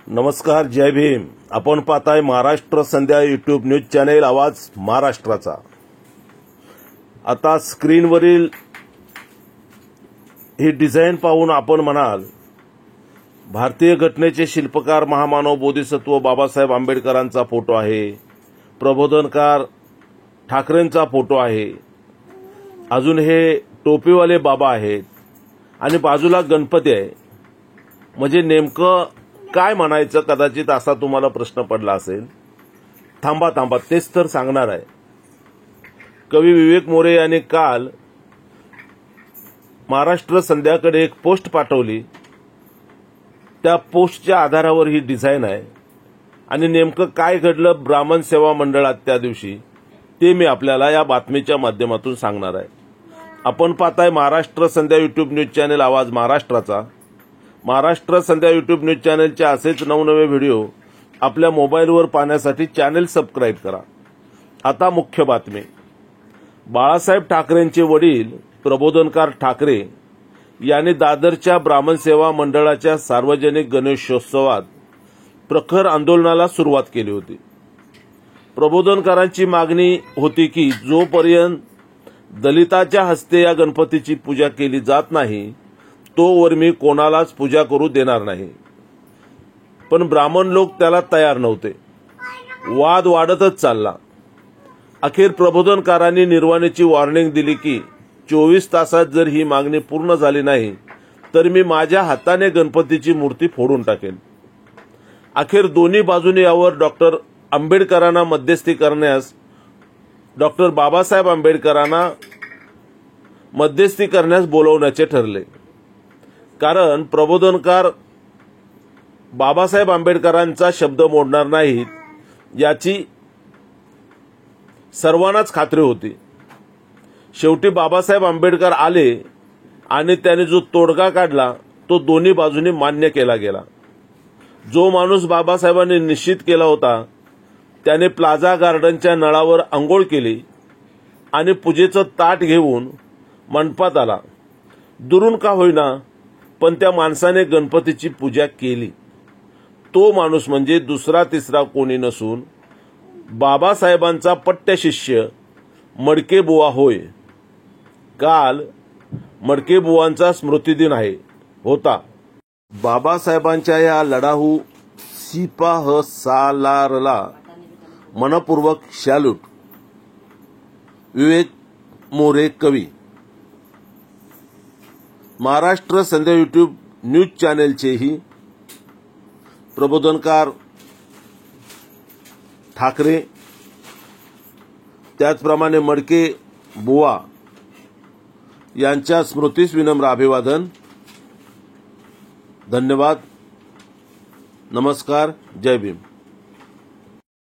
नमस्कार, जय भीम। आपण पाहताय महाराष्ट्र संध्या यूट्यूब न्यूज चॅनेल आवाज महाराष्ट्राचा। आता स्क्रीनवरील ही डिझाईन पाहून आपण म्हणाल भारतीय घटनेचे शिल्पकार महामानव बोधिसत्व बाबासाहेब आंबेडकरांचा फोटो आहे, प्रबोधनकार ठाकरेंचा फोटो आहे, अजून हे टोपीवाले बाबा आहेत आणि बाजूला गणपती आहे। म्हणजे नेमकं काय म्हणायचं कदाचित असा तुम्हाला प्रश्न पडला असेल। थांबा तेच तर सांगणार आहे। कवी विवेक मोरे यांनी काल महाराष्ट्र संध्याकडे एक पोस्ट पाठवली। त्या पोस्टच्या आधारावर ही डिझाईन आहे आणि नेमकं काय घडलं ब्राह्मण सेवा मंडळात त्या दिवशी ते मी आपल्याला या बातमीच्या माध्यमातून सांगणार आहे। आपण पाहताय महाराष्ट्र संध्या यूट्यूब न्यूज चॅनेल आवाज महाराष्ट्राचा। महाराष्ट्र संध्या यूट्यूब न्यूज चॅनेलचे असेच नवनवे व्हिडिओ आपल्या मोबाईलवर पाहण्यासाठी चॅनेल सबस्क्राईब करा। आता मुख्य बातमी। बाळासाहेब ठाकरेंचे वडील प्रबोधनकार ठाकरे यांनी दादरच्या ब्राह्मण सेवा मंडळाच्या सार्वजनिक गणेशोत्सवात प्रखर आंदोलनाला सुरुवात केली होती। प्रबोधनकारांची मागणी होती की जोपर्यंत दलिताच्या हस्ते या गणपतीची पूजा केली जात नाही तोवर मी कोणालाच पूजा करू देणार नाही। पण ब्राह्मण लोक त्याला तयार नव्हते। वाद वाढतच चालला। अखेर प्रबोधनकारांनी निर्वाणीची वॉर्निंग दिली की 24 तासात जर ही मागणी पूर्ण झाली नाही तर मी माझ्या हाताने गणपतीची मूर्ती फोडून टाकेन। अखेर दोन्ही बाजूने यावर डॉक्टर आंबेडकरांना मध्यस्थी करण्यास डॉक्टर बाबासाहेब आंबेडकरांना मध्यस्थी करण्यास बोलवण्याचे ठरले। कारण प्रबोधनकार बाबासाहेब आंबेडकरांचा शब्द मोडणार नाहीत याची सर्वांनाच खात्री होती। शेवटी बाबासाहेब आंबेडकर आले आणि त्याने जो तोडगा काढला तो दोन्ही बाजूनी मान्य केला गेला। जो माणूस बाबासाहेबांनी निश्चित केला होता त्याने प्लाझा गार्डनच्या नळावर अंघोळ केली आणि पूजेचं ताट घेऊन मंडपात आला। दुरून का होईना पण त्या माणसाने गणपतीची पूजा केली। तो माणूस म्हणजे दुसरा तिसरा कोणी नसून बाबासाहेबांचा पट्टशिष्य मडके बुवा होय। काल मडके बुवांचा स्मृतिदिन होता। बाबासाहेबांच्या या लढाऊ सिपाह सालारला मनपूर्वक सॅल्यूट। विवेक मोरे कवी। महाराष्ट्र संध्या यूट्यूब न्यूज चॅनेलचेही प्रबोधनकार ठाकरे त्याचप्रमाणे मडके बुवा यांच्या स्मृतीस विनम्र अभिवादन। धन्यवाद। नमस्कार, जय भीम।